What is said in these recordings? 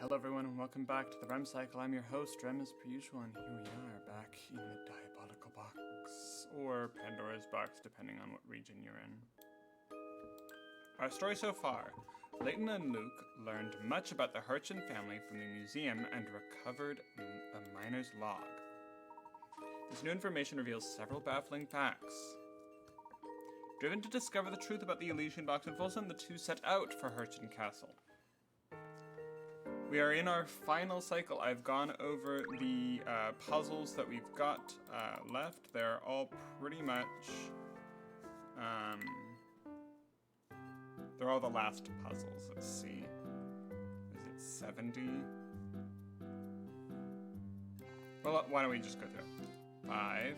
Hello everyone and welcome back to the REM cycle. I'm your host, REM as per usual, and here we are back in the Diabolical Box, or Pandora's Box, depending on what region you're in. Our story so far. Leighton and Luke learned much about the Hurchin family from the museum and recovered a miner's log. This new information reveals several baffling facts. Driven to discover the truth about the Elysian Box and Folsom, the two set out for Hurchin Castle. We are in our final cycle. I've gone over the puzzles that we've got left. They're all pretty much... they're all the last puzzles. Let's see. Is it 70? Well, why don't we just go through it? 5,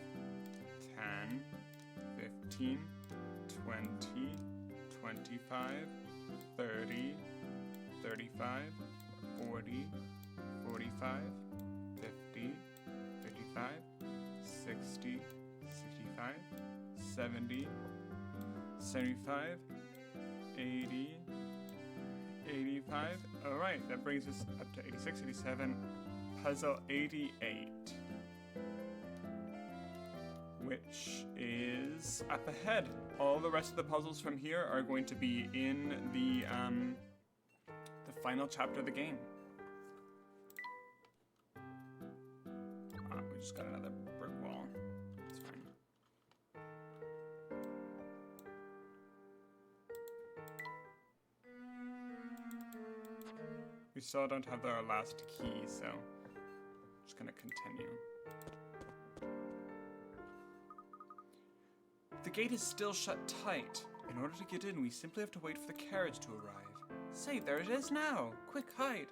10, 15, 20, 25, 30, 35, 40, 45, 50, 55, 60, 65, 70, 75, 80, 85. Alright, that brings us up to 86, 87, puzzle 88. Which is up ahead. All the rest of the puzzles from here are going to be in the final chapter of the game. We just got another brick wall. It's fine. We still don't have our last key, so I'm just gonna continue. The gate is still shut tight. In order to get in, we simply have to wait for the carriage to arrive. Say, there it is now! Quick, hide!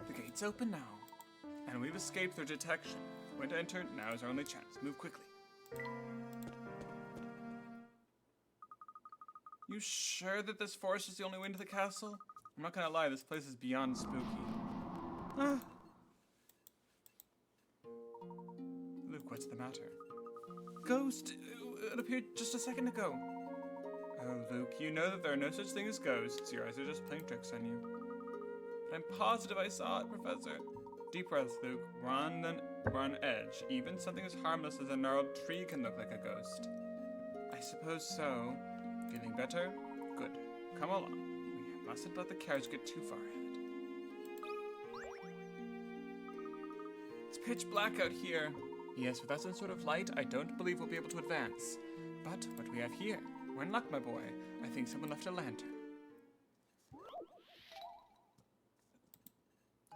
The gate's open now, and we've escaped their detection. If we want to enter, now is our only chance. Move quickly. You sure that this forest is the only way into the castle? I'm not gonna lie, this place is beyond spooky. Ah. Luke, what's the matter? Ghost! It appeared just a second ago. Oh, Luke, you know that there are no such thing as ghosts. Your eyes are just playing tricks on you. But I'm positive I saw it, Professor. Deep breaths, Luke. We're on edge. Even something as harmless as a gnarled tree can look like a ghost. I suppose so. Feeling better? Good. Come along. We mustn't let the carriage get too far ahead. It's pitch black out here. Yes, without some sort of light, I don't believe we'll be able to advance. But what do we have here? We're in luck, my boy. I think someone left a lantern.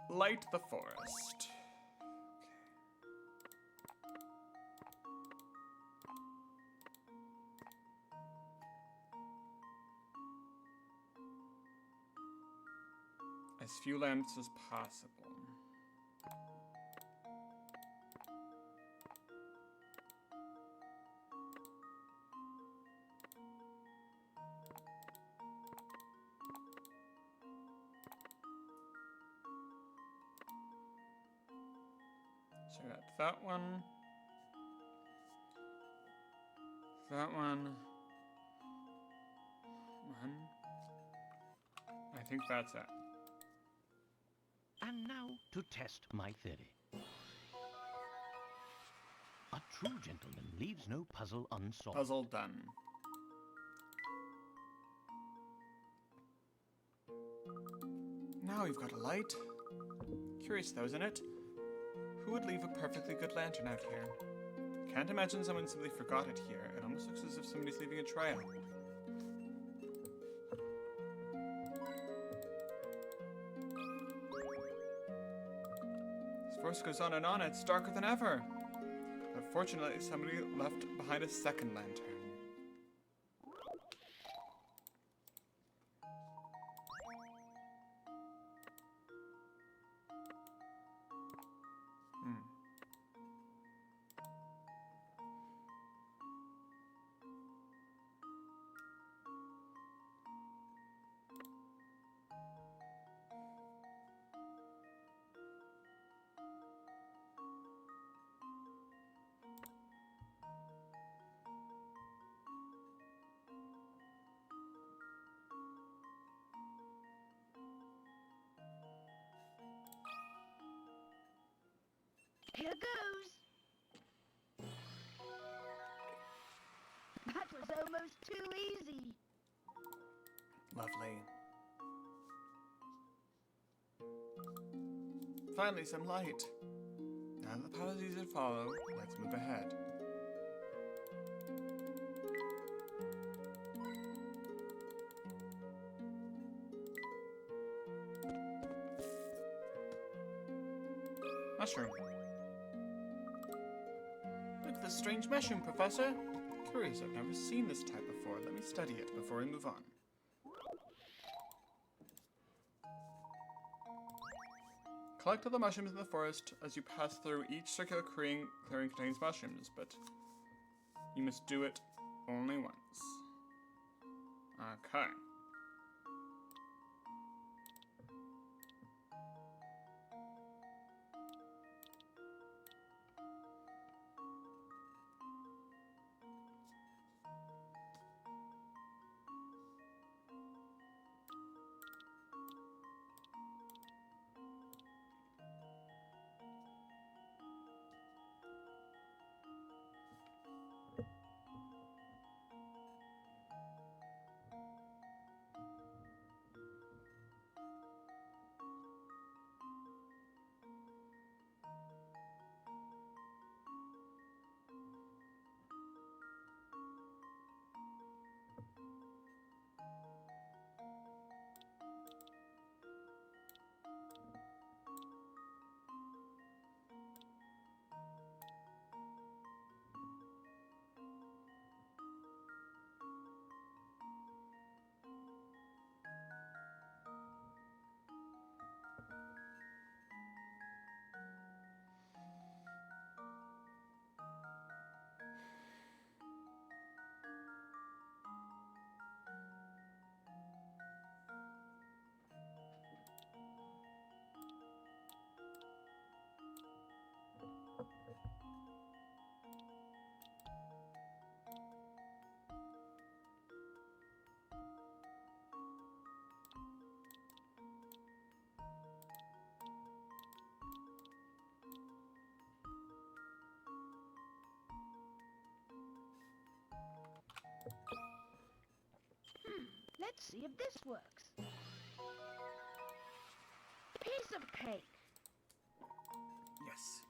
Light the forest. Okay. As few lamps as possible. So we got that one. That one. One. I think that's it. And now to test my theory. A true gentleman leaves no puzzle unsolved. Puzzle done. Now we've got a light. Curious though, isn't it? Who would leave a perfectly good lantern out here? Can't imagine someone simply forgot it here. It almost looks as if somebody's leaving a trail. This forest goes on and on, it's darker than ever. But fortunately, somebody left behind a second lantern. was too easy. Lovely. Finally, some light. Now that the path is easy to follow, let's move ahead. Mushroom. Look at this strange mushroom, Professor. Curious, I've never seen this type before. Let me study it before we move on. Collect all the mushrooms in the forest as you pass through. Each circular clearing contains mushrooms, but you must do it only once. Okay. Let's see if this works. Piece of cake. Yes.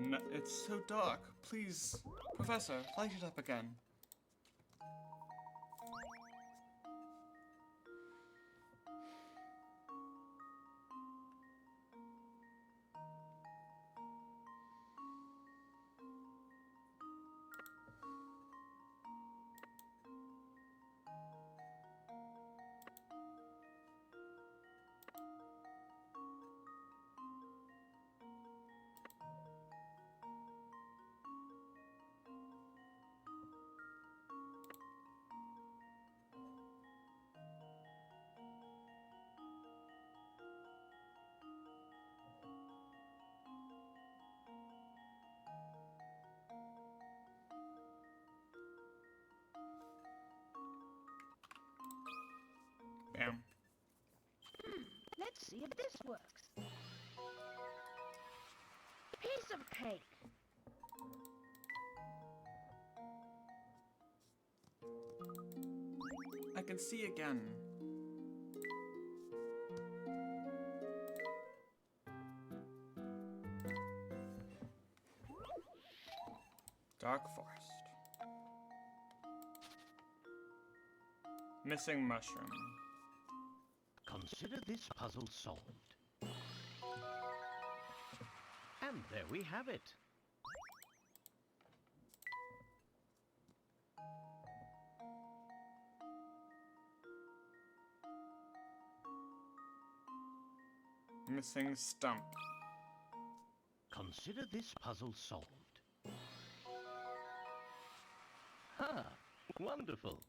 No, it's so dark. Please, Professor, light it up again. Bam. Let's see if this works. Piece of cake. I can see again. Dark forest. Missing mushroom. Consider this puzzle solved. And there we have it. Missing stump. Consider this puzzle solved. Ha! Wonderful.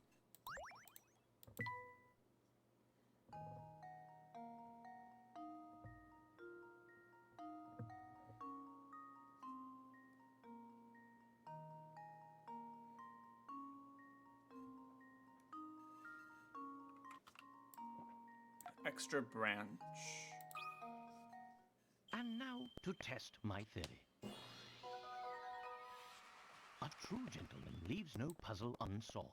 extra branch. And now to test my theory. A true gentleman leaves no puzzle unsolved.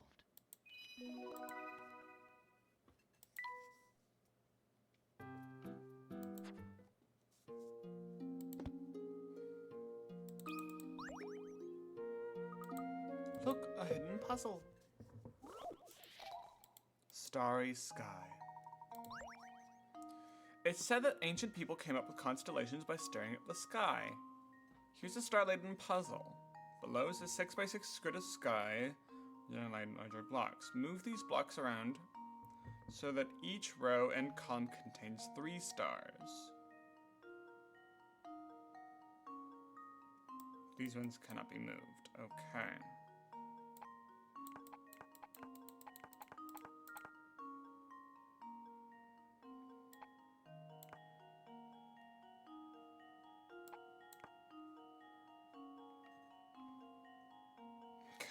Look, a hidden puzzle. Starry sky. It's said that ancient people came up with constellations by staring at the sky. Here's a star-laden puzzle. Below is a 6x6 grid of sky, larger blocks. Move these blocks around so that each row and column contains 3 stars. These ones cannot be moved. Okay.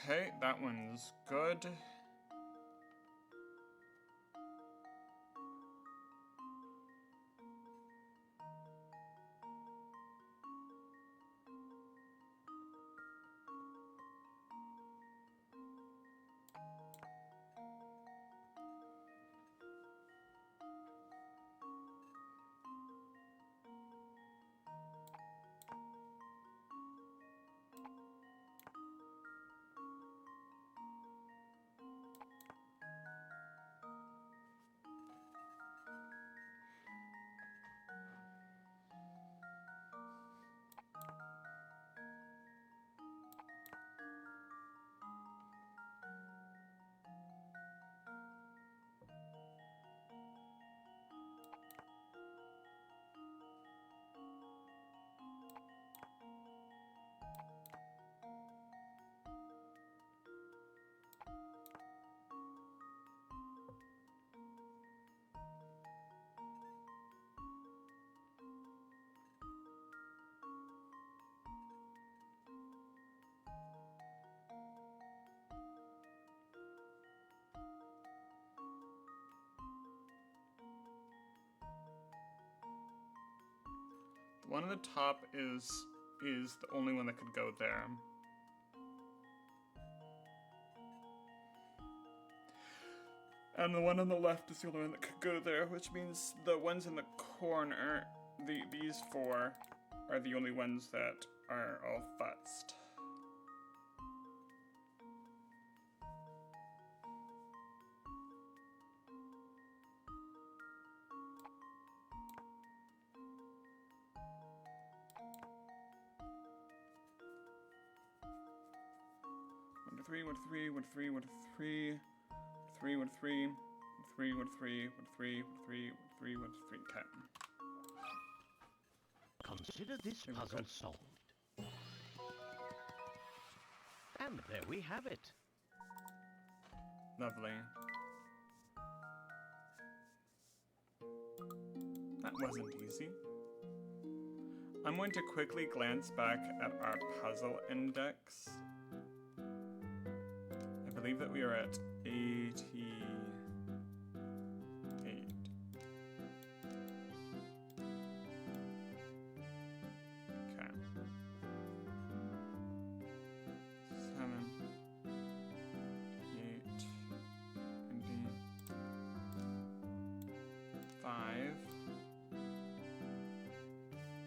Okay, that one's good. The one on the top is the only one that could go there. And the one on the left is the only one that could go there, which means the ones in the corner, these 4, are the only ones that are all futzed. Three, 1 to 3, 1 to 3, 1 to 3, 3, 1 to 3, 3, 1 to 3, 1 to 3, 1 to 3, 1 to 3, 1 to 3, 10. Consider this puzzle solved. And there we have it. Lovely. That wasn't easy. I'm going to quickly glance back at our puzzle index. I believe that we are at 88. Okay. 7, 8, 5.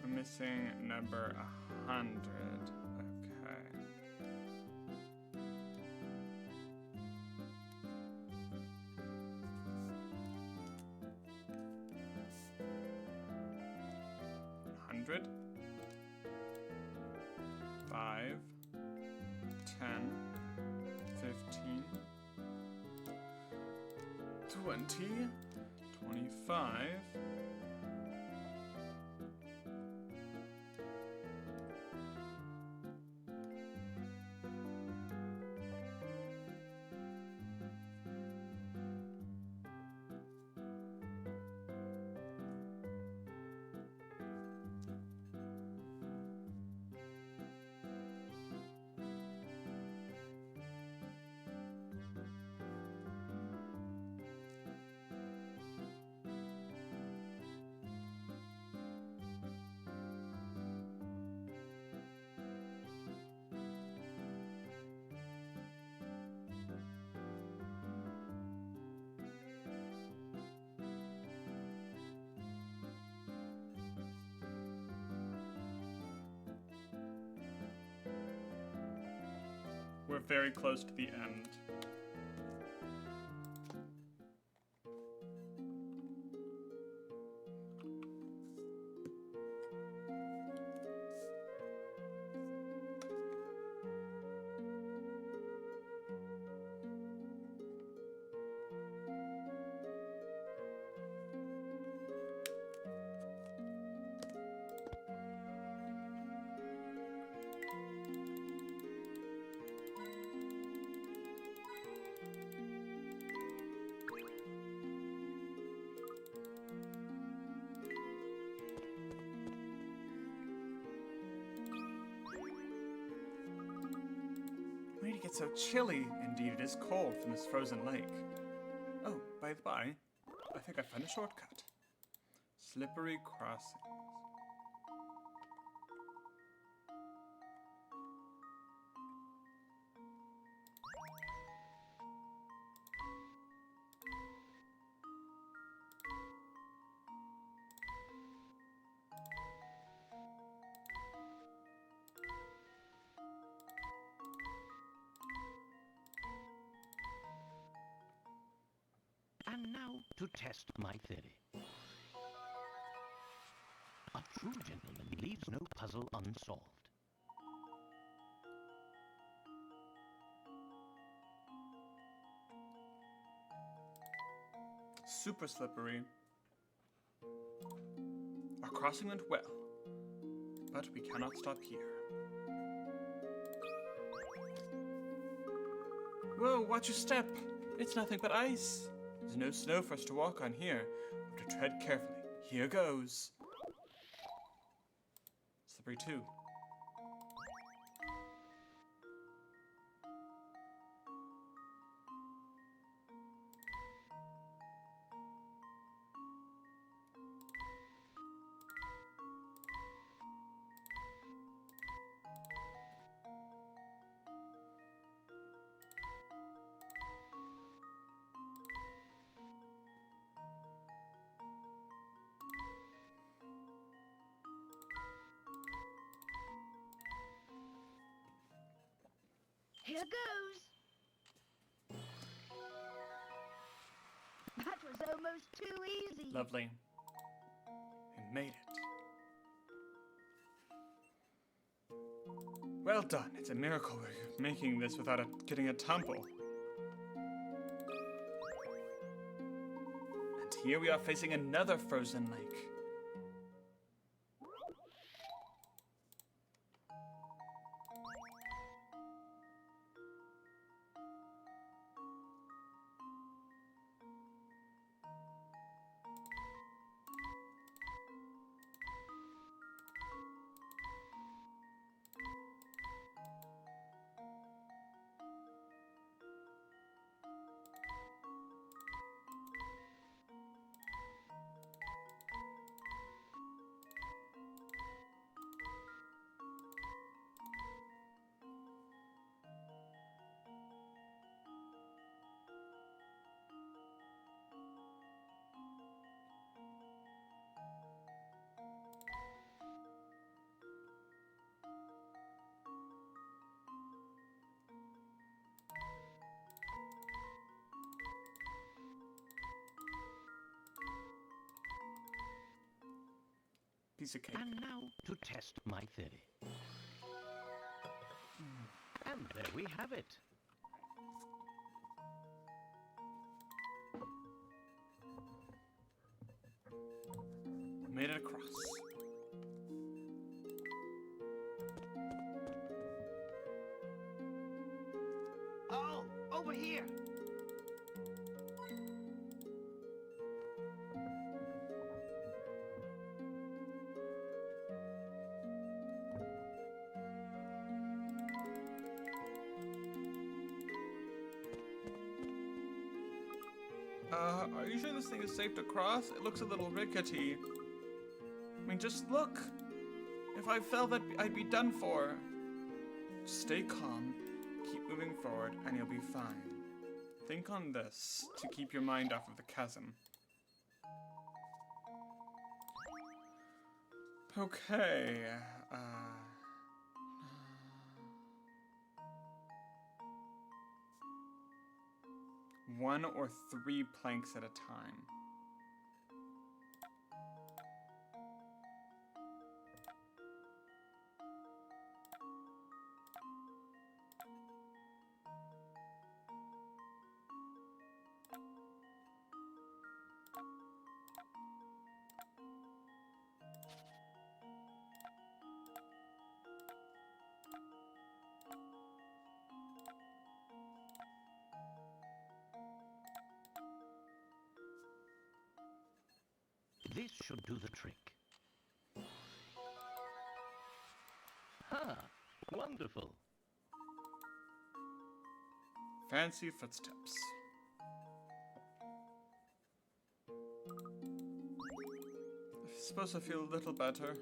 We're missing number 100. Okay. Hundred, 5, 10, 15, 20, 25, 100. We're very close to the end. Why did it get so chilly? Indeed, it is cold from this frozen lake. Oh, by the by, I think I found a shortcut. Slippery crossings. And now to test my theory. A true gentleman leaves no puzzle unsolved. Super slippery. Our crossing went well, but we cannot stop here. Whoa, watch your step! It's nothing but ice! There's no snow for us to walk on here. We have to tread carefully. Here goes. Slippery too. Here goes. That was almost too easy. Lovely. We made it. Well done. It's a miracle we're making this without getting a tumble. And here we are facing another frozen lake. Piece of cake. And now to test my theory. And there we have it. Made it across. Oh, over here. Are you sure this thing is safe to cross? It looks a little rickety. I mean, just look. If I fell, I'd be done for. Stay calm, keep moving forward, and you'll be fine. Think on this to keep your mind off of the chasm. Okay, 1 or 3 planks at a time. This should do the trick. Ha! Wonderful. Fancy footsteps. I'm supposed to feel a little better.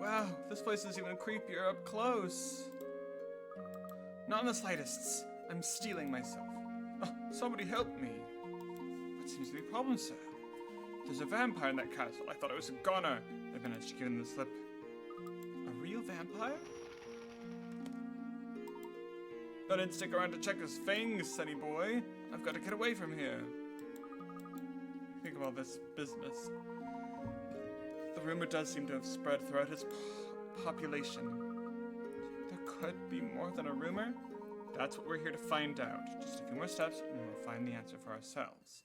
Wow, this place is even creepier up close. Not in the slightest. I'm stealing myself. Oh, somebody help me. What seems to be a problem, sir? There's a vampire in that castle. I thought it was a goner. They've managed to give him the slip. A real vampire? I didn't stick around to check his fangs, sonny boy. I've got to get away from here. Think of all this business. The rumor does seem to have spread throughout his population. There could be more than a rumor? That's what we're here to find out. Just a few more steps and we'll find the answer for ourselves.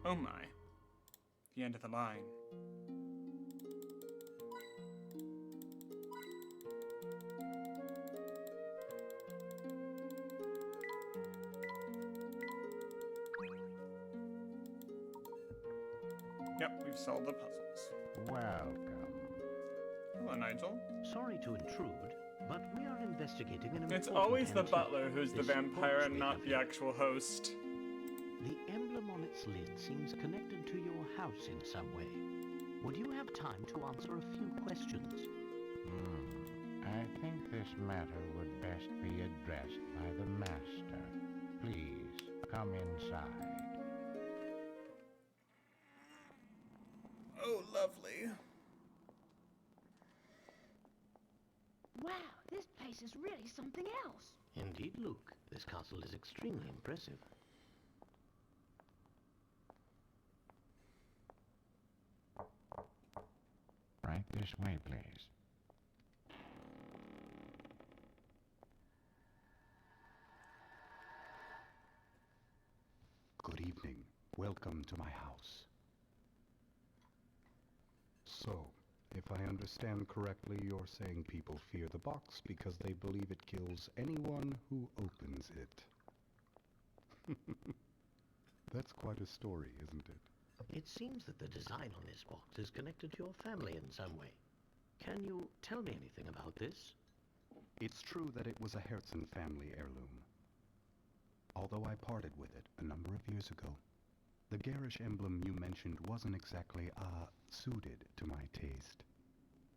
Oh my. The end of the line. Yep, we've solved the puzzles. Welcome. Hello, Nigel. Sorry to intrude, but we are investigating an important It's always the antique. butler who's the This vampire and supposedly not have the actual host. The emblem on its lid seems connected to your house in some way. Would you have time to answer a few questions? I think this matter would best be addressed by the master. Please, come inside. Oh, lovely. Wow, this place is really something else. Indeed, Luke. This castle is extremely impressive. Right this way, please. Good evening. Welcome to my house. So, if I understand correctly, you're saying people fear the box because they believe it kills anyone who opens it. That's quite a story, isn't it? It seems that the design on this box is connected to your family in some way. Can you tell me anything about this? It's true that it was a Herzen family heirloom. Although I parted with it a number of years ago, the garish emblem you mentioned wasn't exactly, suited to my taste.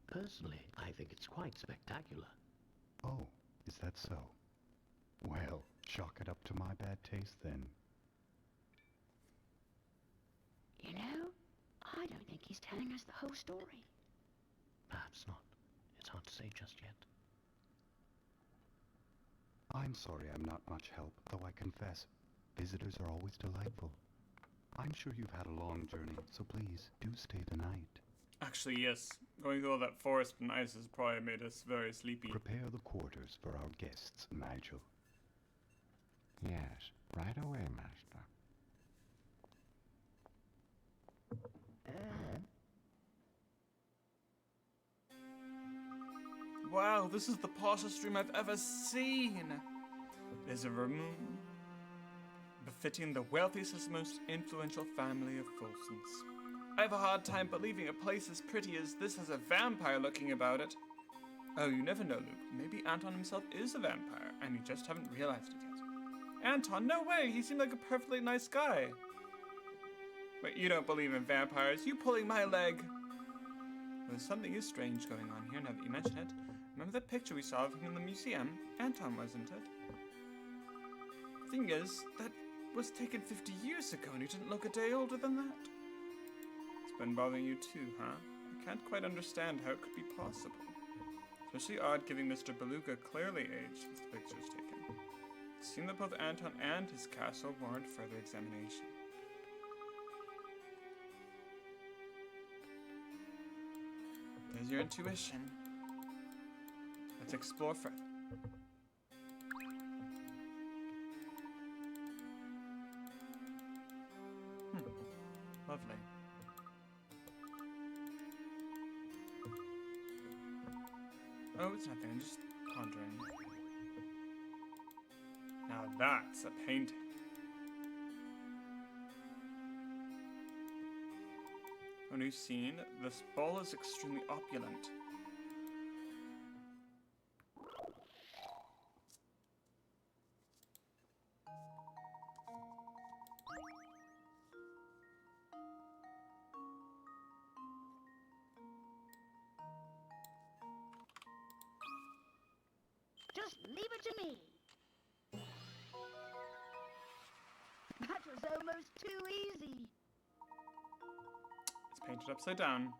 Personally, I think it's quite spectacular. Oh, is that so? Well, chalk it up to my bad taste then. You know, I don't think he's telling us the whole story. Perhaps not. It's hard to say just yet. I'm sorry I'm not much help, though I confess, visitors are always delightful. I'm sure you've had a long journey, so please, do stay the night. Actually, yes. Going through all that forest and ice has probably made us very sleepy. Prepare the quarters for our guests, Nigel. Yes, right away, master. Wow, this is the poshest room I've ever seen. It is a room befitting the wealthiest and most influential family of Folsons. I have a hard time believing a place as pretty as this has a vampire looking about it. Oh, you never know, Luke. Maybe Anton himself is a vampire, and you just haven't realized it yet. Anton, no way! He seemed like a perfectly nice guy. Wait, you don't believe in vampires? You pulling my leg? Well, something is strange going on here now that you mention it. Remember that picture we saw of him in the museum? Anton, wasn't it? Thing is, that was taken 50 years ago and you didn't look a day older than that. It's been bothering you too, huh? I can't quite understand how it could be possible. Especially odd given Mr. Beluga clearly aged since the pictures taken. It seemed that both Anton and his castle warrant further examination. There's your intuition. Let's explore further. Lovely. Oh, it's nothing. I'm just pondering. Now that's a painting. A new scene. This ball is extremely opulent. Just leave it to me. That was almost too easy. It's painted upside down.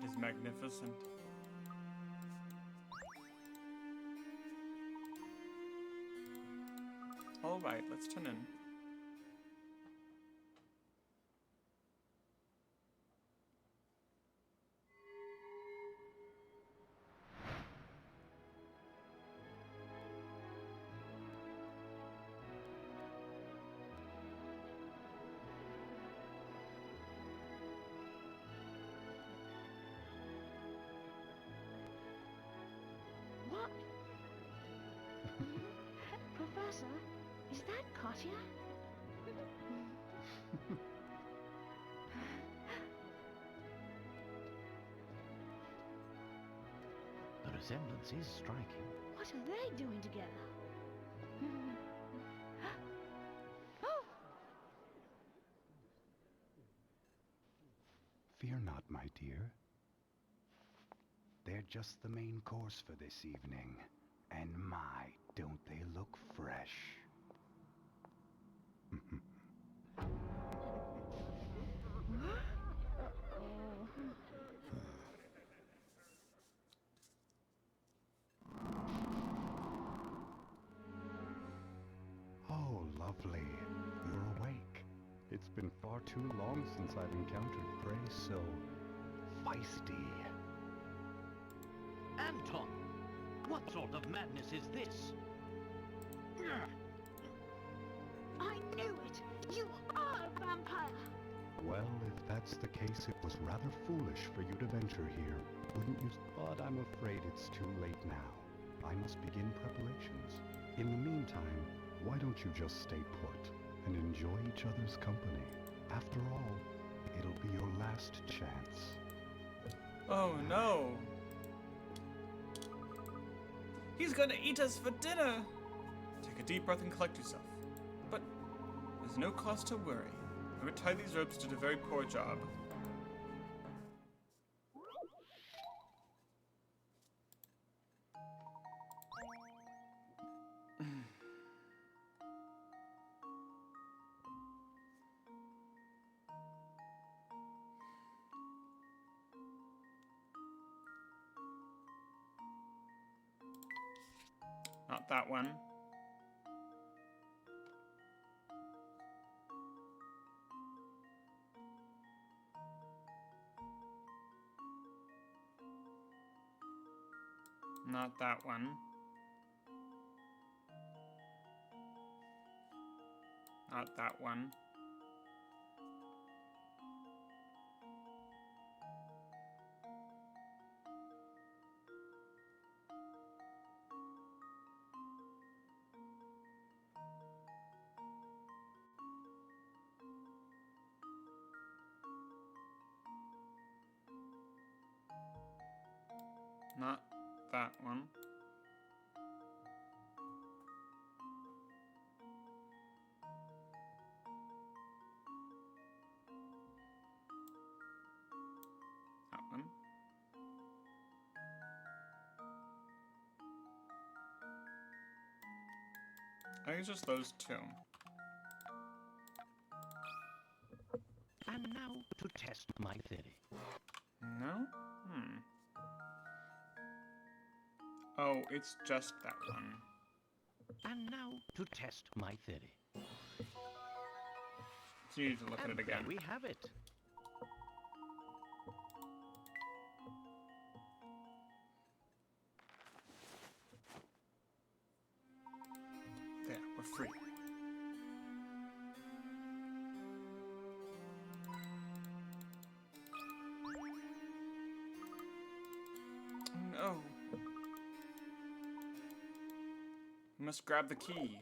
It is magnificent. All right, let's turn in. What? Professor, is that Katya? The resemblance is striking. What are they doing together? Oh! Fear not, my dear. They're just the main course for this evening. And my, don't they look fresh. Oh, lovely. You're awake. It's been far too long since I've encountered prey so feisty. Anton! What sort of madness is this? I knew it! You are a vampire! Well, if that's the case, it was rather foolish for you to venture here, wouldn't you? But I'm afraid it's too late now. I must begin preparations. In the meantime, why don't you just stay put and enjoy each other's company? After all, it'll be your last chance. Oh no! He's gonna eat us for dinner! Take a deep breath and collect yourself. But there's no cause to worry. Whoever tied these ropes did a very poor job. Not that one. Not that one. Not that one. Not that one. I think it's just those two. And now to test my theory. No? Oh, it's just that one. And now to test my theory. So you need to look at it And again. there we have it. There, we're free. No. We must grab the key.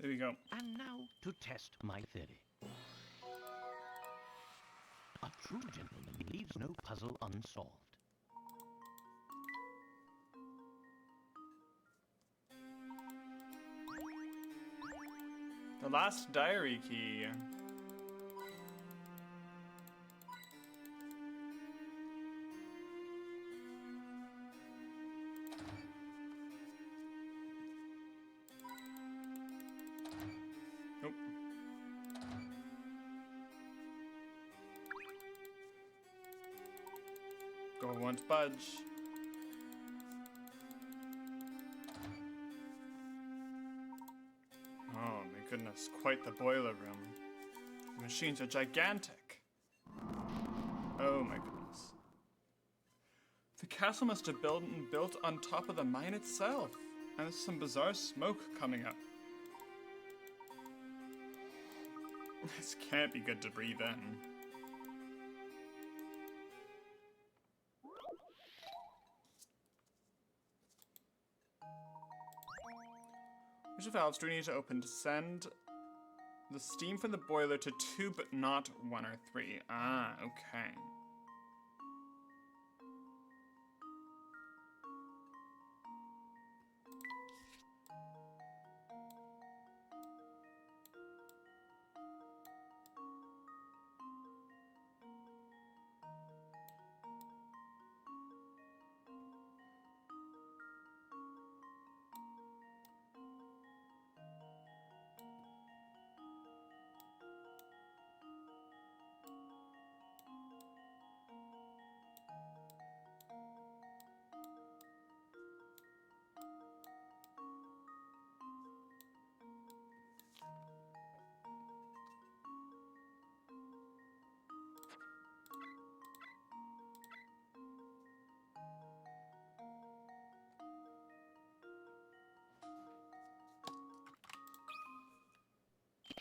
Here we go. And now to test my theory. A true gentleman leaves no puzzle unsolved. The last diary key. Nope. Go won't budge. Oh my goodness, quite the boiler room. The machines are gigantic. Oh my goodness. The castle must have been built on top of the mine itself. And there's some bizarre smoke coming up. This can't be good to breathe in. Which valves do we need to open to send the steam from the boiler to 2 but not 1 or 3? Ah, okay.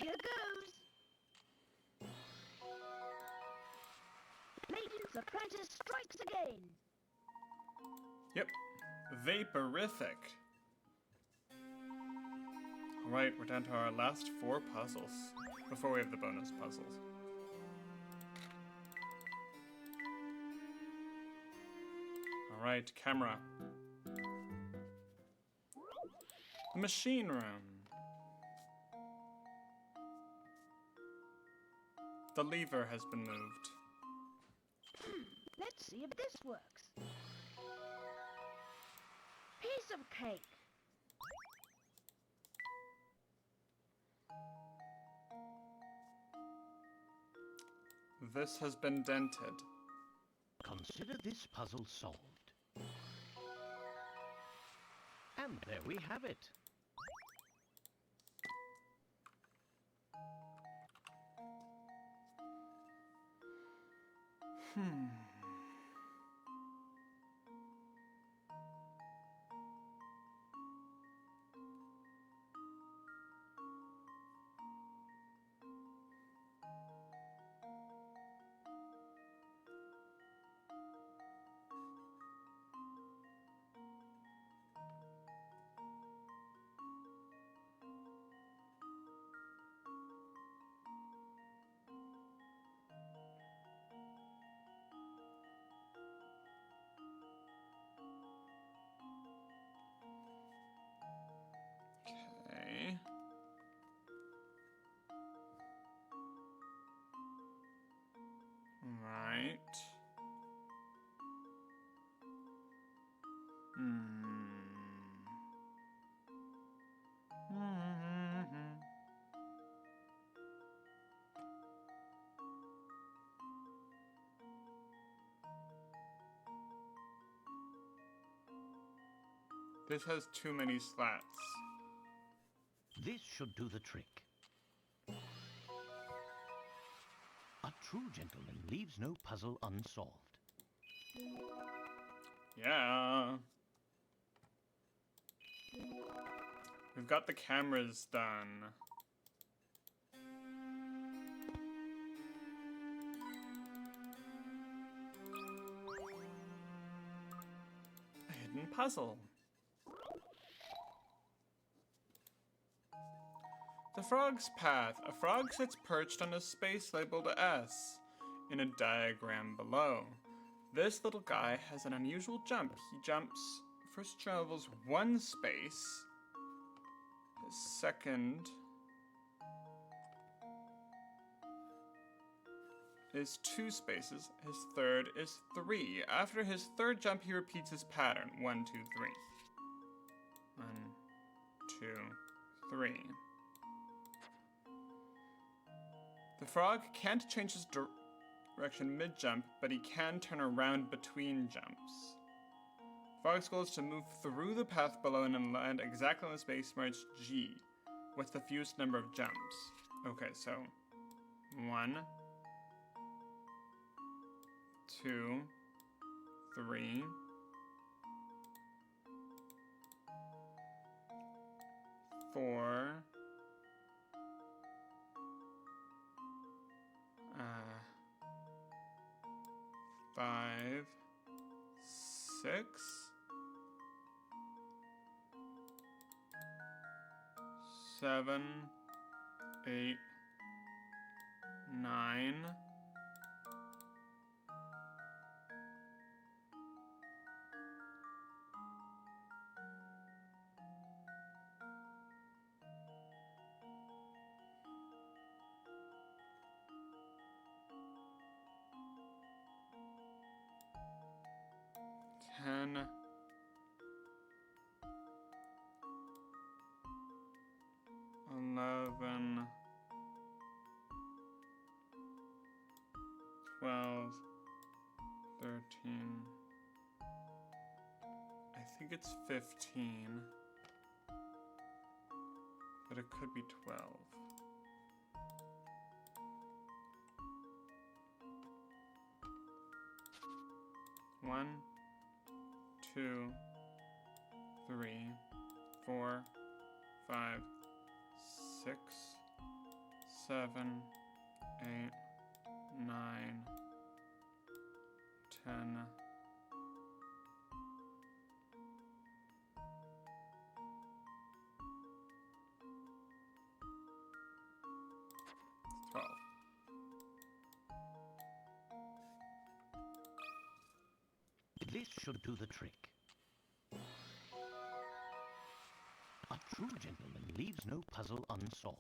Here goes. Layton's apprentice strikes again. Yep. Vaporific. Alright, we're down to our last 4 puzzles. Before we have the bonus puzzles. Alright, camera. The machine room. The lever has been moved. Let's see if this works. Piece of cake. This has been dented. Consider this puzzle solved. And there we have it. Okay. Right. This has too many slats. This should do the trick. A true gentleman leaves no puzzle unsolved. Yeah. We've got the cameras done. A hidden puzzle. frog's path. A frog sits perched on a space labeled S in a diagram below. This little guy has an unusual jump. He first travels one space. His second is 2 spaces. His third is 3. After his third jump, he repeats his pattern. 1, 2, 3. 1, 2, 3. The frog can't change his direction mid-jump, but he can turn around between jumps. Frog's goal is to move through the path below and then land exactly on the space marked G. What's the fewest number of jumps? Okay, so 1, 2, 3, 4, 5, 6, 7, 8, 9, 10, 11, 12, 13. I think it's 15, but it could be 12. One, 2, 3, 4, 5, 6, 7, 8, 9, 10. It's 12. This should do the trick. A true gentleman leaves no puzzle unsolved.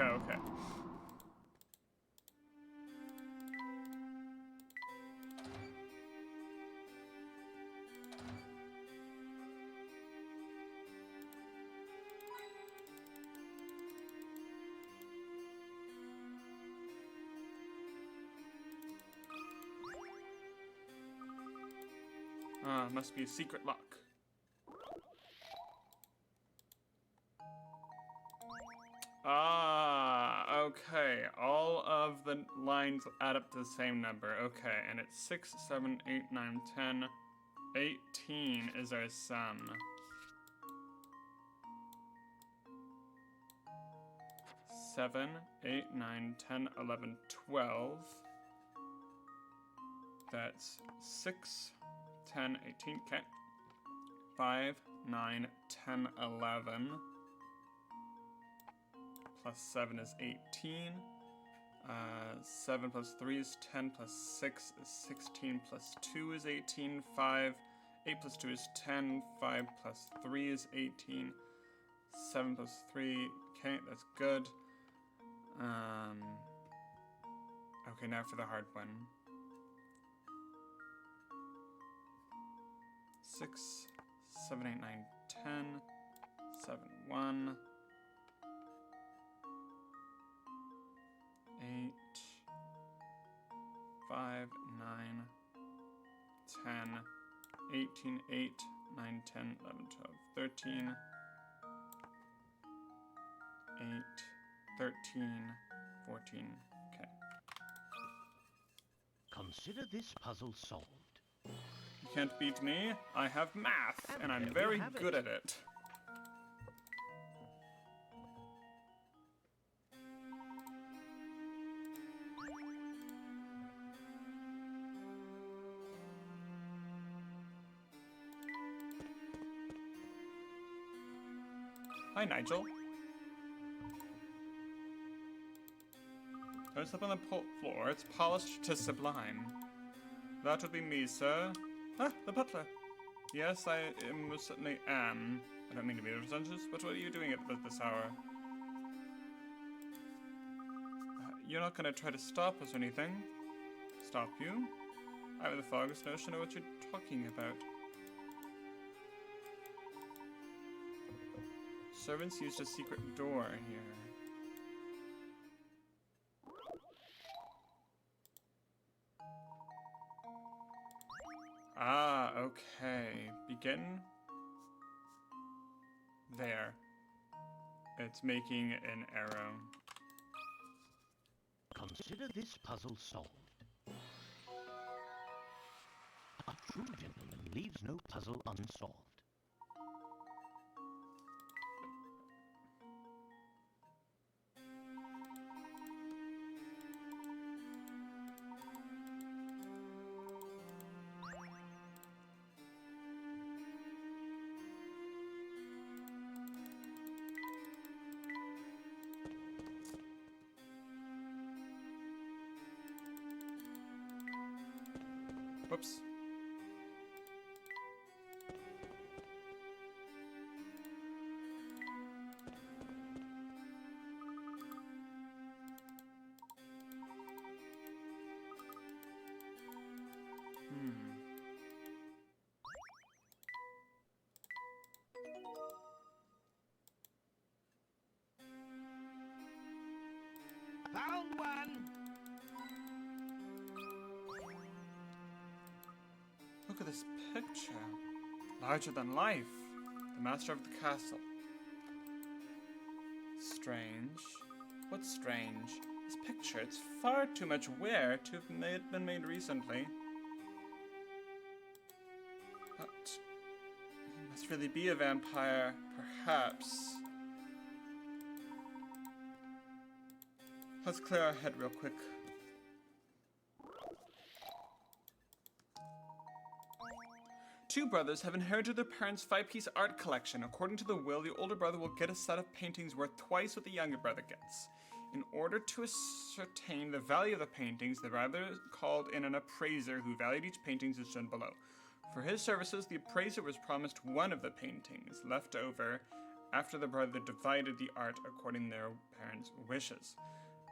Okay. Must be a secret lock. Okay. All of the lines add up to the same number. Okay, and it's 6, 7, 8, 9, 10. 18 is our sum. 7, 8, 9, 10, 11, 12. That's 6, 10, 18, okay. 5, 9, 10, 11. Plus 7 is 18. 7 plus 3 is 10, plus 6 is 16, plus 2 is 18, 8 plus 2 is 10, 5 plus 3 is 18, 7 plus 3, okay, that's good. Okay, now for the hard one. 6, 7, 8, 9, 10, 7, 1. 8, 5, 9, 10, 18, 8, 9, 10, 11, 12, 13, 8, 13, 14. Okay. Consider this puzzle solved. You can't beat me. I have math, and I'm there we very have good it. at it. Hi, Nigel. Don't step on the floor. It's polished to sublime. That would be me, sir. Ah, the butler. Yes, I most certainly am. I don't mean to be pretentious, but what are you doing at this hour? You're not gonna try to stop us or anything. Stop you? I have the foggiest notion of what you're talking about. Servants used a secret door here. Ah, okay. Begin. There. It's making an arrow. Consider this puzzle solved. A true gentleman leaves no puzzle unsolved. Whoops. Found one! Look at this picture. Larger than life. The master of the castle. Strange. What's strange? This picture, it's far too much wear to have been made recently. But he must really be a vampire, perhaps. Let's clear our head real quick. Two brothers have inherited their parents' 5-piece art collection. According to the will, the older brother will get a set of paintings worth twice what the younger brother gets. In order to ascertain the value of the paintings, the brother called in an appraiser who valued each painting as shown below. For his services, the appraiser was promised one of the paintings left over after the brother divided the art according to their parents' wishes.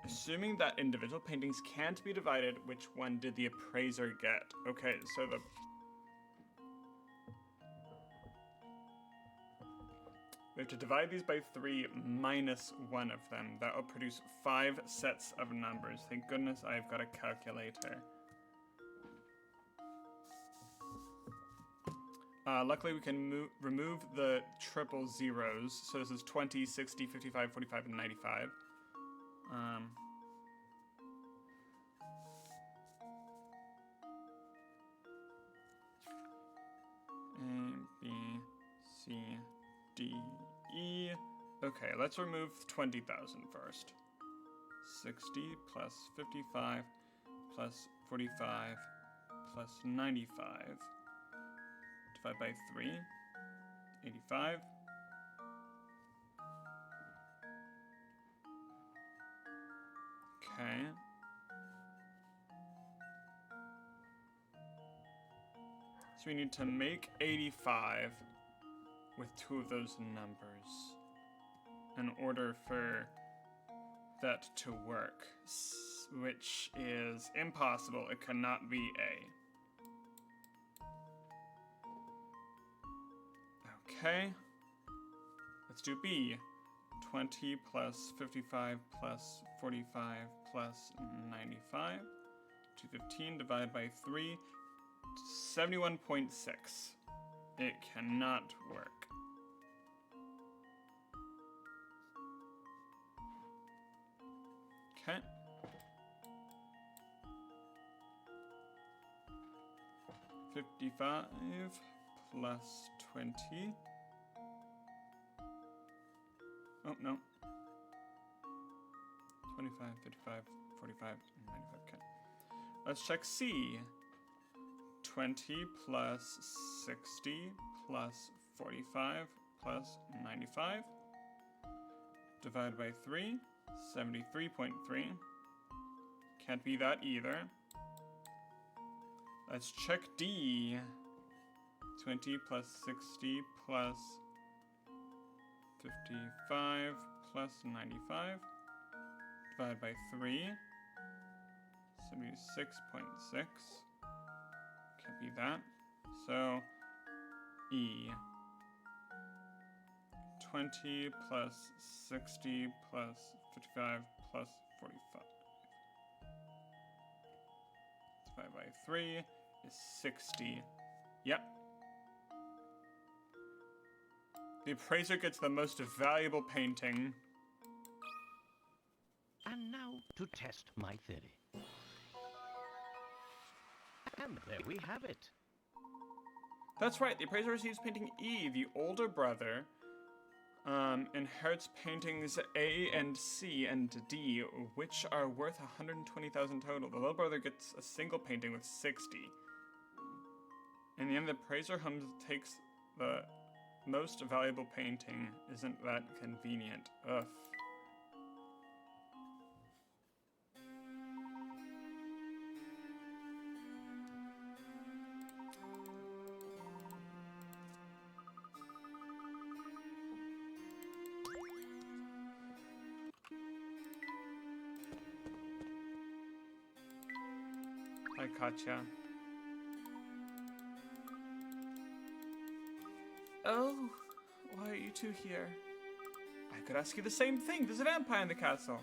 Assuming that individual paintings can't be divided, which one did the appraiser get? Okay, so we have to divide these by 3 minus one of them. That will produce 5 sets of numbers. Thank goodness I've got a calculator. Luckily we can remove the triple zeros. So this is 20, 60, 55, 45, and 95. A, B, C, D, E. Okay, let's remove 20,000 first. 60 plus 55 plus 45 plus 95. Divide by 3. 85. Okay. So we need to make 85 with 2 of those numbers in order for that to work, which is impossible. It cannot be A. Okay, let's do B. 20 plus 55 plus 45 plus 95. 215 divided by 3. 71.6. it cannot work. Okay. $55 plus 20. Oh, no. 25, 55, 45, and 95. Okay. Let's check C. 20 plus 60 plus 45 plus 95. Divided by 3. 73.3. Can't be that either. Let's check D. 20 plus 60 plus 55 plus 95. Divided by 3. 76.6. Can't be that. So, E. 20 plus 60 plus 55 plus 45. Divided by 3 is 60. Yep. The appraiser gets the most valuable painting. And now to test my theory. And there we have it. That's right, the appraiser receives painting E. The older brother inherits paintings A and C and D, which are worth 120,000 total. The little brother gets a single painting with 60. In the end, the appraiser takes the most valuable painting. Isn't that convenient? Ugh. Hi, Katya. Oh, why are you two here? I could ask you the same thing. There's a vampire in the castle.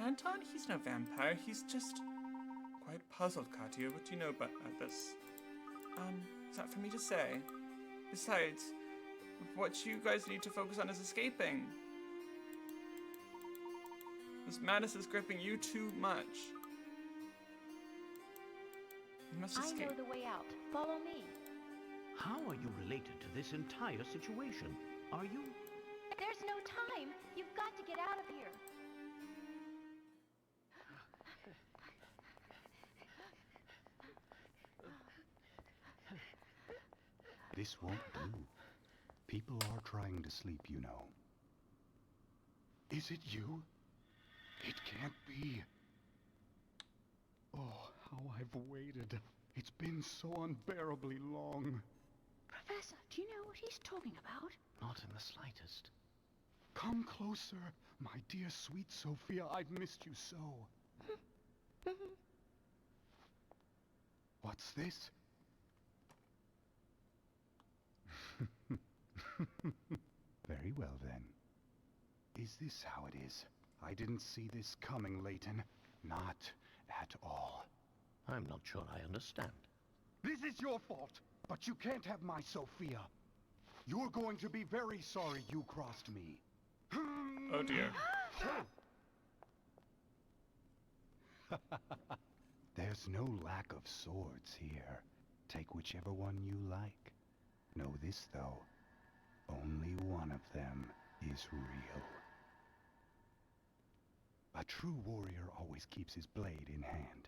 Anton, he's no vampire. He's just quite puzzled, Katya. What do you know about this? It's not for me to say. Besides, what you guys need to focus on is escaping. This madness is gripping you too much. You must escape. I know the way out. Follow me. How are you related to this entire situation? Are you? There's no time. You've got to get out of here. This won't do. People are trying to sleep, you know. Is it you? It can't be. Oh, how I've waited. It's been so unbearably long. Professor, do you know what he's talking about? Not in the slightest. Come closer, my dear sweet Sophia. I've missed you so. What's this? Very well, then. Is this how it is? I didn't see this coming, Layton. Not at all. I'm not sure I understand. This is your fault, but you can't have my Sophia. You're going to be very sorry you crossed me. Oh dear. There's no lack of swords here. Take whichever one you like. Know this, though. Only one of them is real. A true warrior always keeps his blade in hand.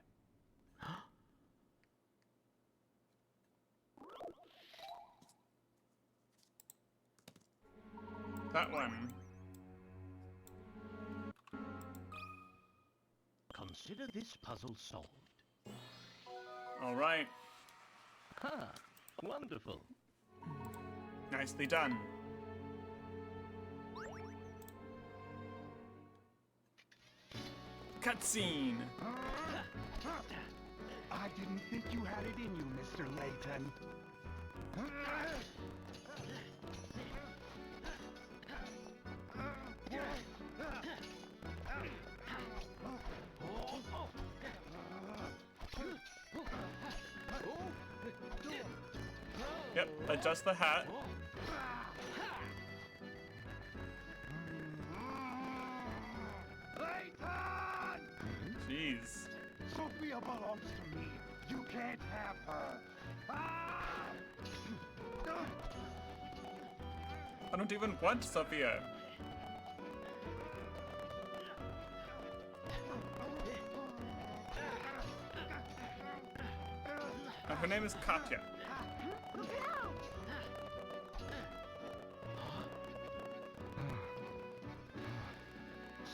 That one. Consider this puzzle solved. All right. Ah, wonderful. Nicely done. Cutscene. I didn't think you had it in you, Mr. Layton. Yep, adjust the hat. Jeez. Sophia belongs to me. You can't have her. I don't even want Sophia. Her name is Katya.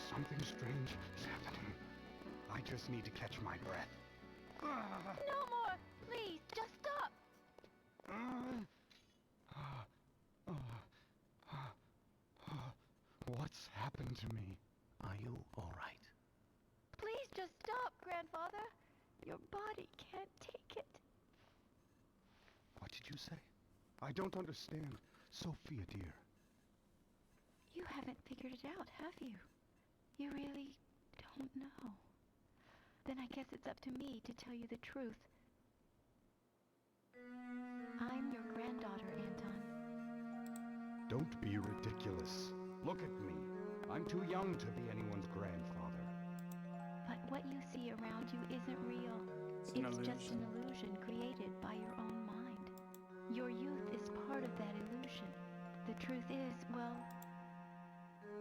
Something strange is happening. I just need to catch my breath. No more! Please, just stop! What's happened to me? Are you all right? Please just stop, Grandfather. Your body can't take it. What did you say? I don't understand. Sophia, dear. You haven't figured it out, have you? You really don't know. Then I guess it's up to me to tell you the truth. I'm your granddaughter, Anton. Don't be ridiculous. Look at me. I'm too young to be anyone's grandfather. But what you see around you isn't real. It's an just illusion. an illusion created by your own mind. Your youth is part of that illusion. The truth is, well...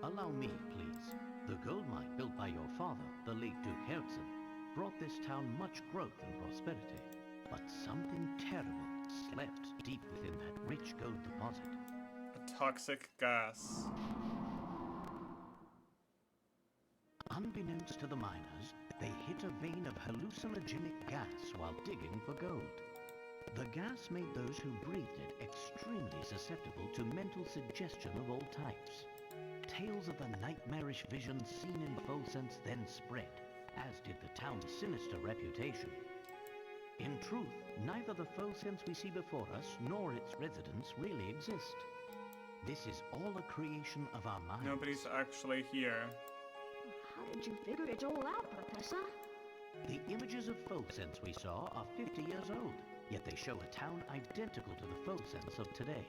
Allow me, please. The gold mine built by your father, the late Duke Herzen, brought this town much growth and prosperity. But something terrible slept deep within that rich gold deposit. A toxic gas. Unbeknownst to the miners, they hit a vein of hallucinogenic gas while digging for gold. The gas made those who breathed it extremely susceptible to mental suggestion of all types. Tales of the nightmarish visions seen in Folsense then spread, as did the town's sinister reputation. In truth, neither the Folsense we see before us nor its residents really exist. This is all a creation of our minds. Nobody's actually here. How did you figure it all out, Professor? The images of Folsense we saw are 50 years old, yet they show a town identical to the Folsense of today.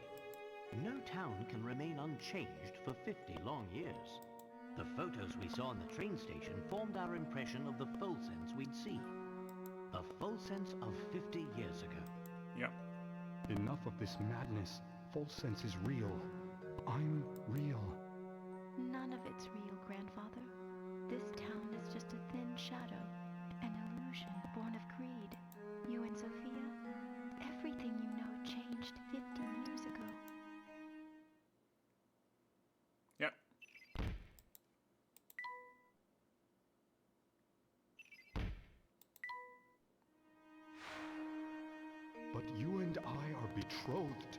No town can remain unchanged for 50 long years. The photos we saw in the train station formed our impression of the Folsense we'd see. The Folsense of 50 years ago. Yep. Enough of this madness. Folsense is real. I'm real. None of it's real, Grandfather. This town is just a thin shadow, an illusion born of greed. You and Sophia, everything you know changed 50 years ago. Yep. But you and I are betrothed.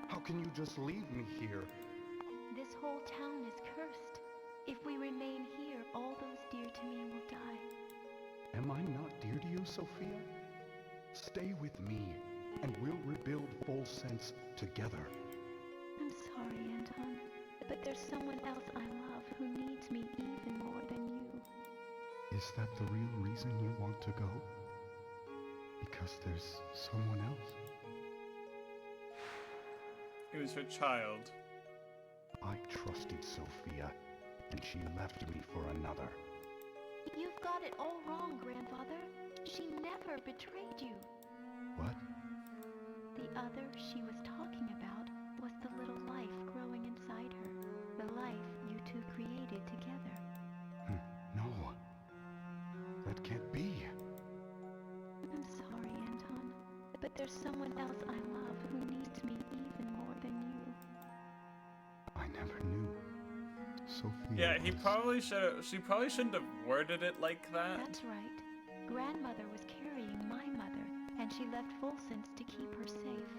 How can you just leave me here? This whole town is cursed. If we remain here, all those dear to me will die. Am I not dear to you, Sophia? Stay with me, and we'll rebuild Folsense together. I'm sorry, Anton, but there's someone else I love who needs me even more than you. Is that the real reason you want to go? Because there's someone else? It was her child. I trusted Sophia, and she left me for another. You've got it all wrong, Grandfather. She never betrayed you. What? The other she was talking about was the little life growing inside her. The life you two created together. No. That can't be. I'm sorry, Anton, but there's someone else I love who needs me even more than you. I never knew. Sophia Yeah, he was- probably should. She probably shouldn't have worded it like that. That's right. Grandmother was carrying my mother, and she left Folsense to keep her safe.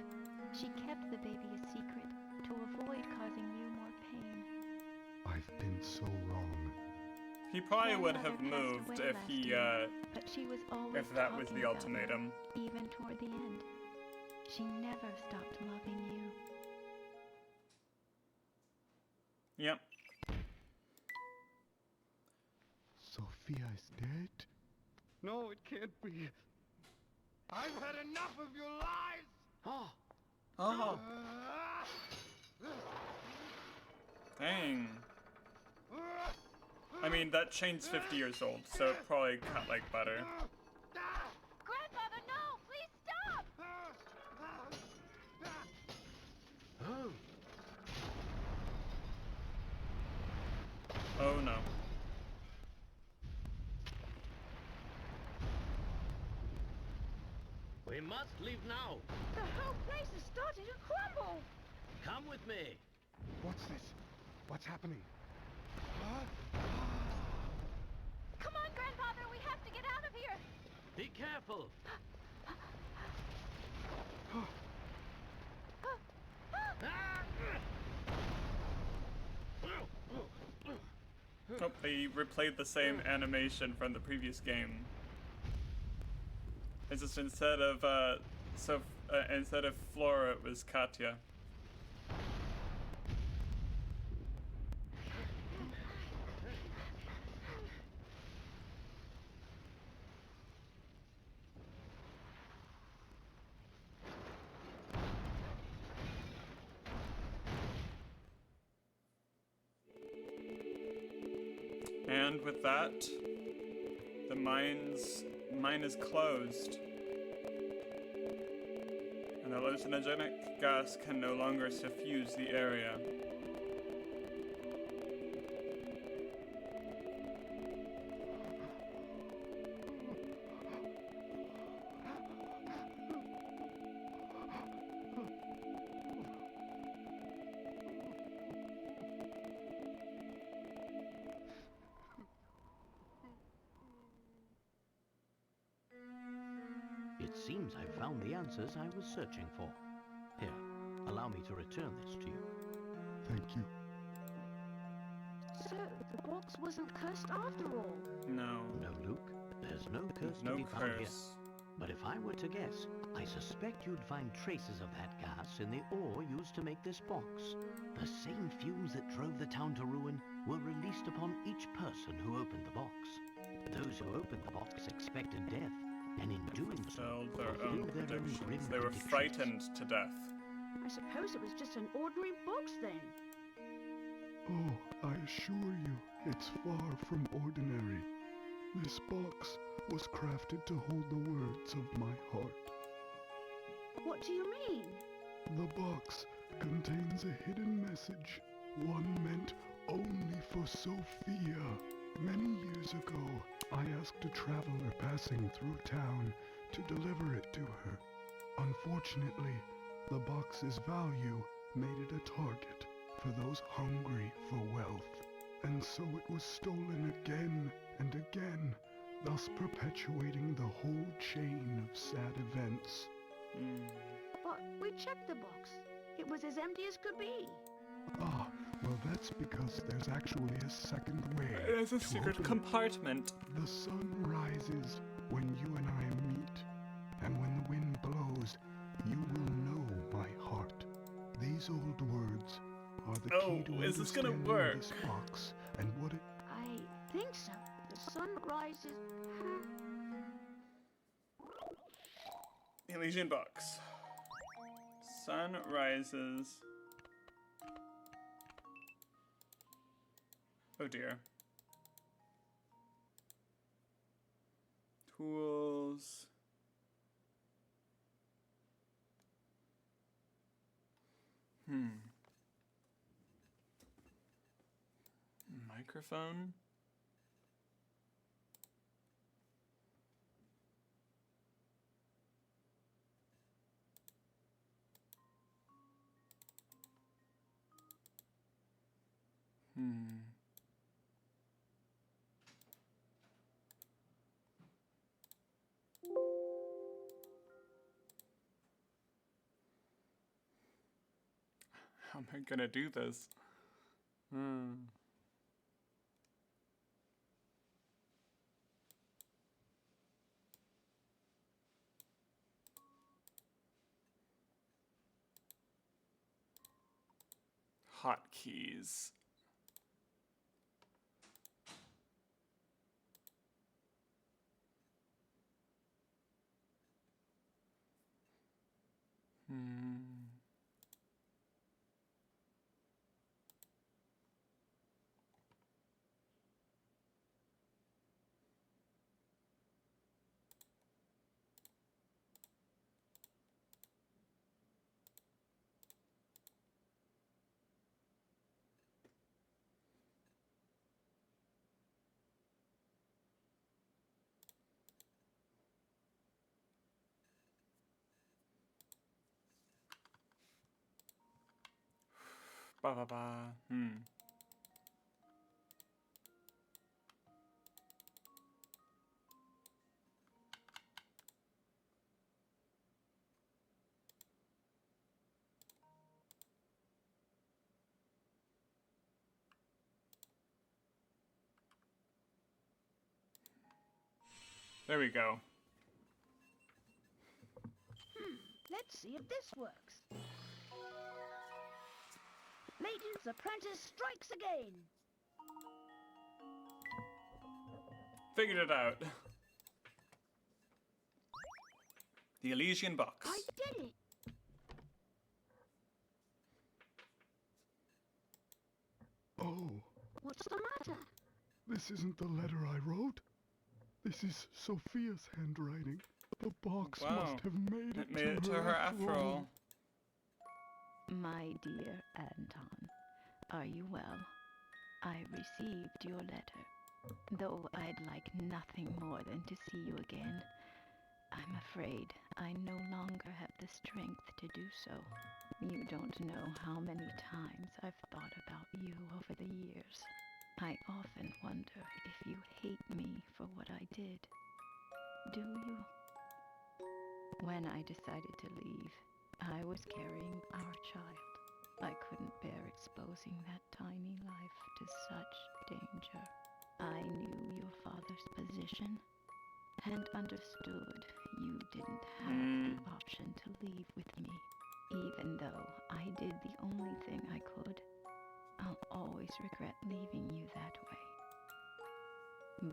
She kept the baby a secret to avoid causing you more pain. I've been so wrong. He probably would Grandmother have passed moved away if last he, year, but she was always if that was talking the about you, ultimatum. even toward the end. She never stopped loving you. Yep. Sophia is dead? No, it can't be. I've had enough of your lies! Oh, Oh. Dang. I mean, that chain's 50 years old, so it probably cut like butter. Grandfather, no! Please stop! Oh no. We must leave now. The whole place is starting to crumble! Come with me. What's this? What's happening? Come on, Grandfather, we have to get out of here! Be careful. Oh, they replayed the same animation from the previous game. It's just instead of Flora, it was Katya. And with that, the mine is closed. And the hallucinogenic gas can no longer suffuse the area. It seems I've found the answers I was searching for. Here, allow me to return this to you. Thank you. So, the box wasn't cursed after all. No. No, Luke, there's no curse No to be found here. curse. But if I were to guess, I suspect you'd find traces of that gas in the ore used to make this box. The same fumes that drove the town to ruin were released upon each person who opened the box. Those who opened the box expected death, and in doing so, Fulfilled their own fulfilled their own predictions. grim They were predictions. frightened to death. I suppose it was just an ordinary box then. Oh, I assure you, it's far from ordinary. This box was crafted to hold the words of my heart. What do you mean? The box contains a hidden message, one meant only for Sophia. Many years ago, I asked a traveler passing through town to deliver it to her. Unfortunately, the box's value made it a target for those hungry for wealth. And so it was stolen again and again, thus perpetuating the whole chain of sad events. But we checked the box. It was as empty as could be. Ah, well that's because there's actually a second way. There's a to secret open it. compartment. The sun rises when you and I meet, and when the wind blows, you will know my heart. These old words are the key to is this gonna understanding work? this box and what it... I think so. The sun rises. Elysian box. Sun rises. Oh dear. Tools. Microphone? How am I gonna do this? Hotkeys. Ba ba ba. There we go. Let's see if this works. Layton's apprentice strikes again. Figured it out. The Elysian box. I did it. Oh, What's the matter? this isn't the letter I wrote. This is Sophia's handwriting. The box Wow. must have made It made it to her after all. My dear Anton, are you well? I received your letter, though I'd like nothing more than to see you again. I'm afraid I no longer have the strength to do so. You don't know how many times I've thought about you over the years. I often wonder if you hate me for what I did. Do you? When I decided to leave, I was carrying our child. I couldn't bear exposing that tiny life to such danger. I knew your father's position and understood you didn't have the option to leave with me. Even though I did the only thing I could, I'll always regret leaving you that way.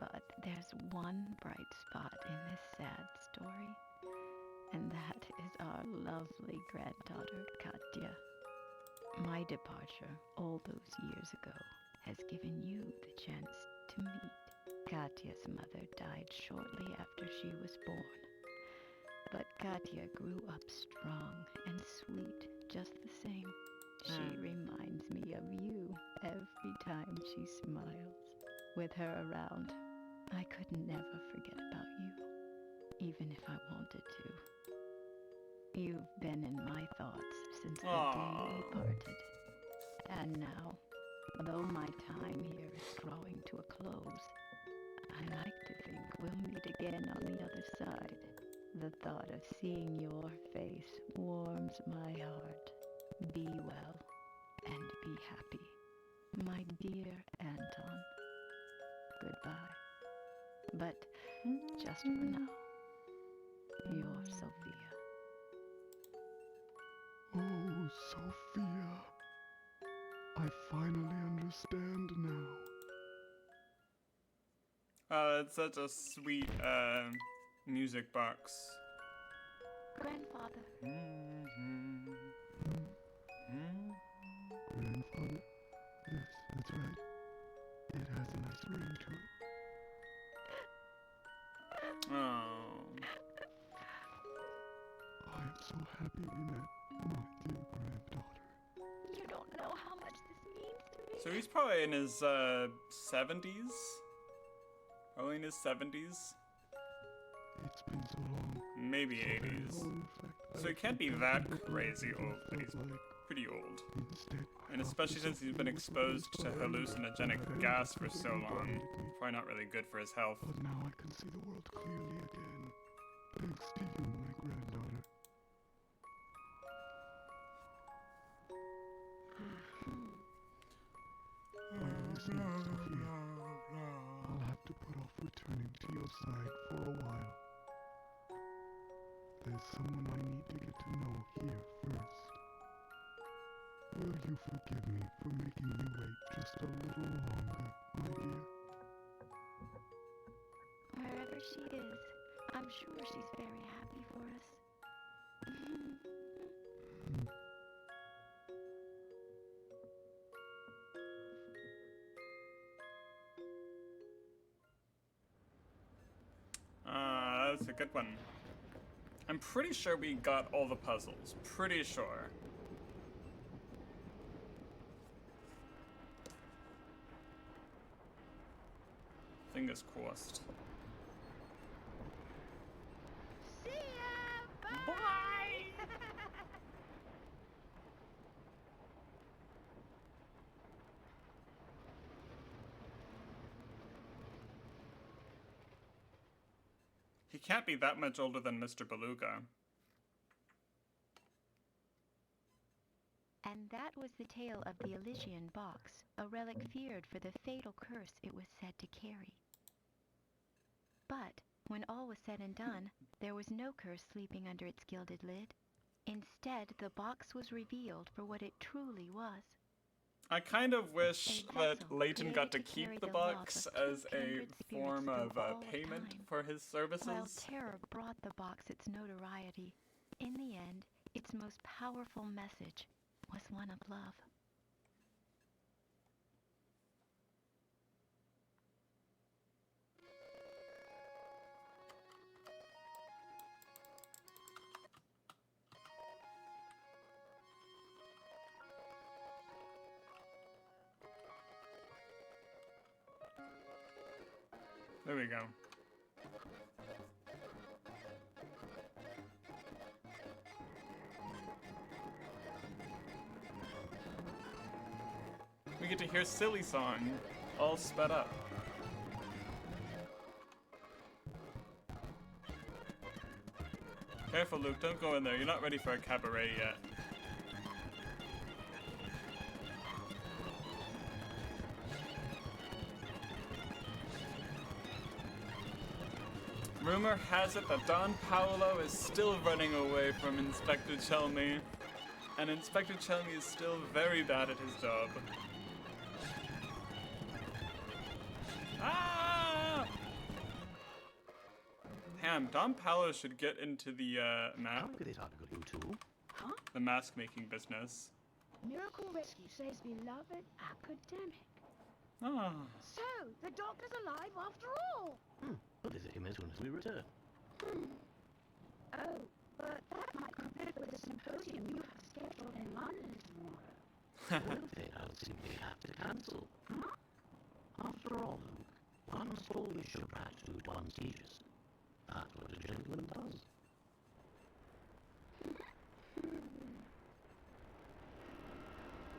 But there's one bright spot in this sad story, and that is our lovely granddaughter, Katya. My departure all those years ago has given you the chance to meet. Katya's mother died shortly after she was born. But Katya grew up strong and sweet just the same. She reminds me of you every time she smiles. With her around, I could never forget about you, even if I wanted to. You've been in my thoughts since the day we parted. And now, though my time here is drawing to a close, I like to think we'll meet again on the other side. The thought of seeing your face warms my heart. Be well and be happy, my dear Anton. Goodbye. But just for now, your Sophia. Oh, Sophia. I finally understand now. It's such a sweet, music box. Grandfather, Grandfather? Yes, that's right. It has a nice ring to it. Oh. I am so happy we met, my dear granddaughter. you don't know how much this means to me. So he's probably in his, 70s? Probably in his 70s? It's been so long. Maybe So very 80s. long, in fact, So he I can't be think that I look crazy like old, it but he's feels like. pretty old. Instead, And especially since he's been exposed to hallucinogenic gas for so long. Probably not really good for his health. But now I can see the world clearly again. Thanks to you, my granddaughter. Are you listening, Sophia? I'll have to put off returning to your side for a while. There's someone I need to get to know here first. Will you forgive me for making you wait just a little longer, my dear? Wherever she is, I'm sure she's very happy for us. That's a good one. I'm pretty sure we got all the puzzles. Pretty sure. Fingers crossed. See ya! Bye! Bye! He can't be that much older than Mr. Beluga. And that was the tale of the Elysian box, a relic feared for the fatal curse it was said to carry. But, when all was said and done, there was no curse sleeping under its gilded lid. Instead, the box was revealed for what it truly was. I kind of wish A that vessel Layton got to created to carry keep the the love box of as two a kindred spirits form of through all of payment time. for his While services. terror brought the box its notoriety, in the end, its most powerful message was one of love. There we go. We get to hear Silly Song, all sped up. Careful, Luke, don't go in there. You're not ready for a cabaret yet. Rumor has it that Don Paolo is still running away from Inspector Chelmy, and Inspector Chelmy is still very bad at his job. Ah! Damn, Don Paolo should get into the this article, you two. Huh? the mask making business. Miracle Rescue says beloved academic. Ah. So, the doctor's alive after all. We'll visit him as soon as we return. Oh, but that might conflict with the symposium you have scheduled in London tomorrow. Well, then I'll simply have to cancel. After all, Luke, one must always show gratitude to one's teachers. That's what a gentleman does.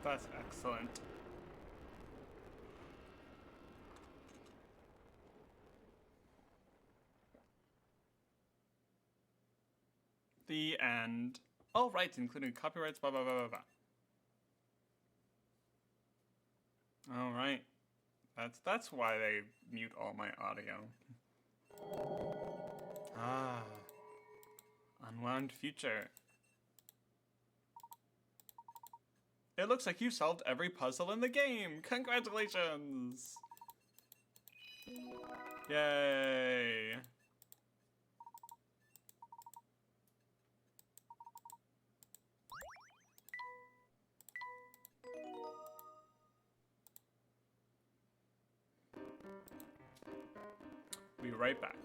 That's excellent. The end. All rights, including copyrights, blah, blah, blah, blah, blah. All right. That's why they mute all my audio. Ah. Unwound future. It looks like you solved every puzzle in the game. Congratulations. Yay. Be right back.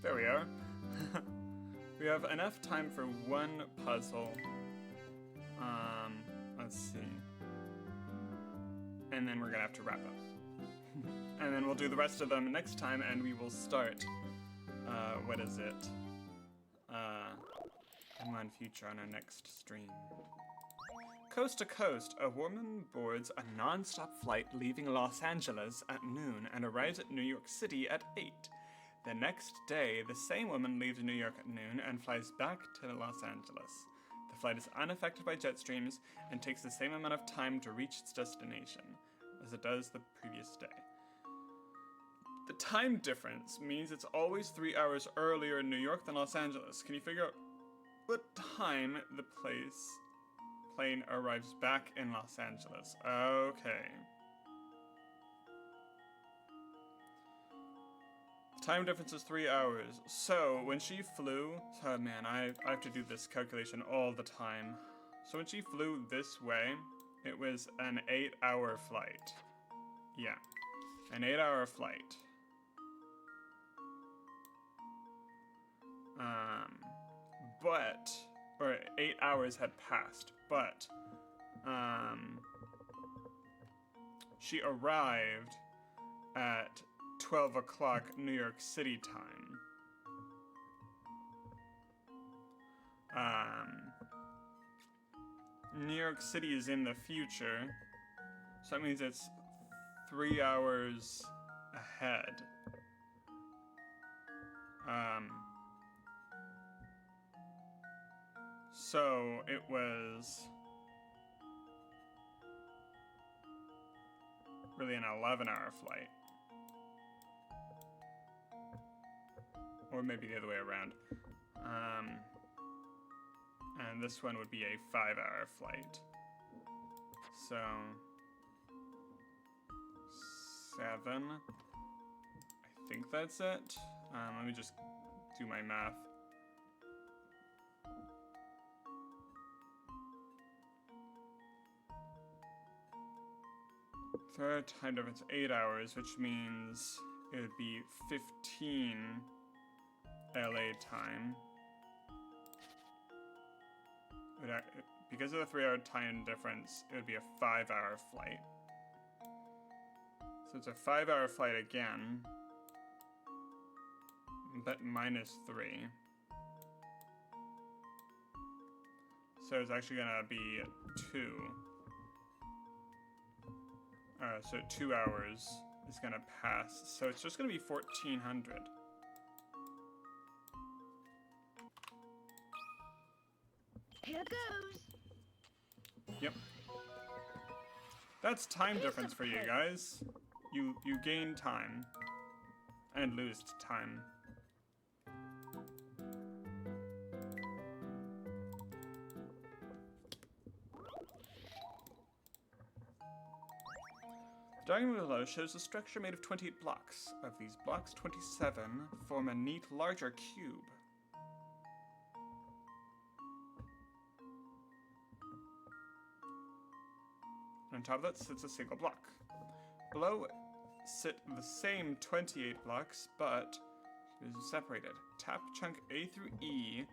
There we are. We have enough time for one puzzle. Let's see. And then we're gonna have to wrap up. And then we'll do the rest of them next time, and we will start, what is it? M1 Future on our next stream. Coast to coast, a woman boards a non-stop flight leaving Los Angeles at noon and arrives at New York City at 8. The next day, the same woman leaves New York at noon and flies back to Los Angeles. The flight is unaffected by jet streams and takes the same amount of time to reach its destination as it does the previous day. The time difference means it's always 3 hours earlier in New York than Los Angeles. Can you figure out what time the plane arrives back in Los Angeles? Okay. The time difference is 3 hours. So when she flew, oh man, I have to do this calculation all the time. So when she flew this way, it was an 8-hour flight. Yeah, an 8-hour flight. Or 8 hours had passed, but, she arrived at 12 o'clock New York City time. New York City is in the future, so that means it's 3 hours ahead. So it was really an 11-hour flight. Or maybe the other way around. And this one would be a 5-hour flight. So 7. I think that's it. Let me just do my math. Third time difference 8 hours, which means it would be 15 LA time. Because of the 3-hour time difference, it would be a 5-hour flight. So it's a 5-hour flight again, but minus 3. So it's actually gonna be 2. So 2 hours is gonna pass. So it's just gonna be 1400. Here goes. Yep. That's time difference for you guys. You gain time and lose time. The diagram below shows a structure made of 28 blocks. Of these blocks, 27 form a neat, larger cube. On top of that sits a single block. Below sit the same 28 blocks, but it is separated. Tap chunk A through E.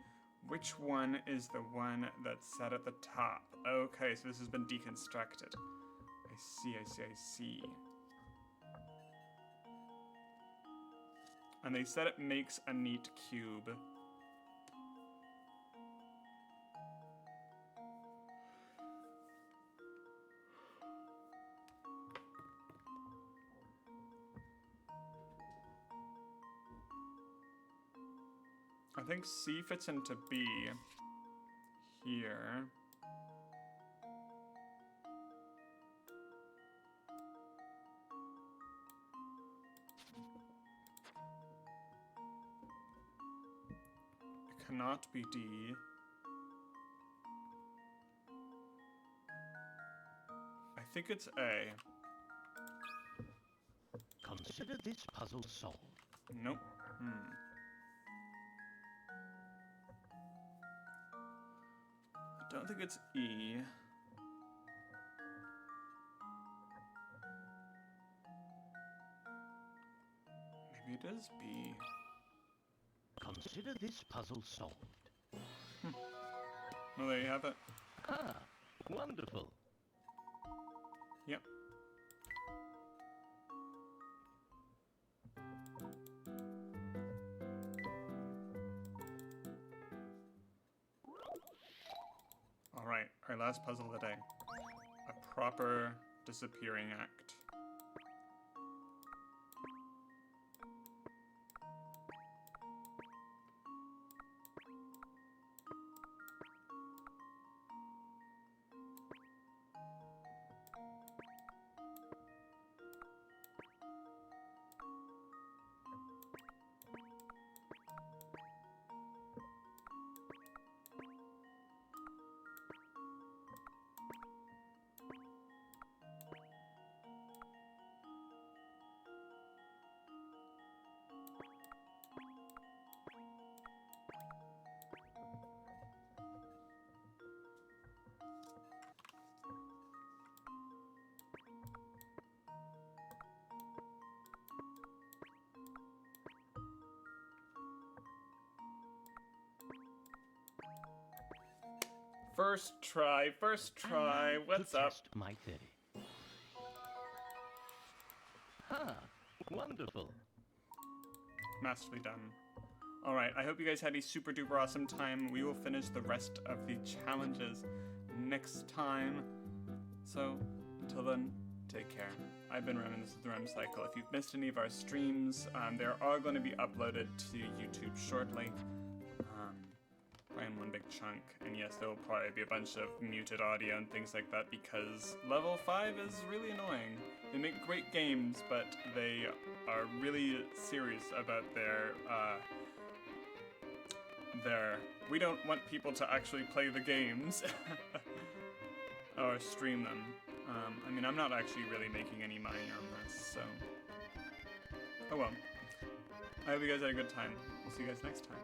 Which one is the one that's set at the top? Okay, so this has been deconstructed. I see. And they said it makes a neat cube. I think C fits into B here. It cannot be D. I think it's A. Consider this puzzle solved. Nope. I don't think it's E. Maybe it is B. Consider this puzzle solved. Well, there you have it. Ah, wonderful. Yep. last puzzle of the day. A proper disappearing act. First try, what's to up? test my theory. Ha! Wonderful. Masterfully done. Alright, I hope you guys had a super duper awesome time. We will finish the rest of the challenges next time. So, until then, take care. I've been Rem, and this is the REM Cycle. If you've missed any of our streams, they are going to be uploaded to YouTube shortly. Probably in one big chunk. And yes, there will probably be a bunch of muted audio and things like that because level 5 is really annoying. They make great games, but they are really serious about their we don't want people to actually play the games or stream them. I mean, I'm not actually really making any money on this, so oh well. I hope you guys had a good time. We'll see you guys next time.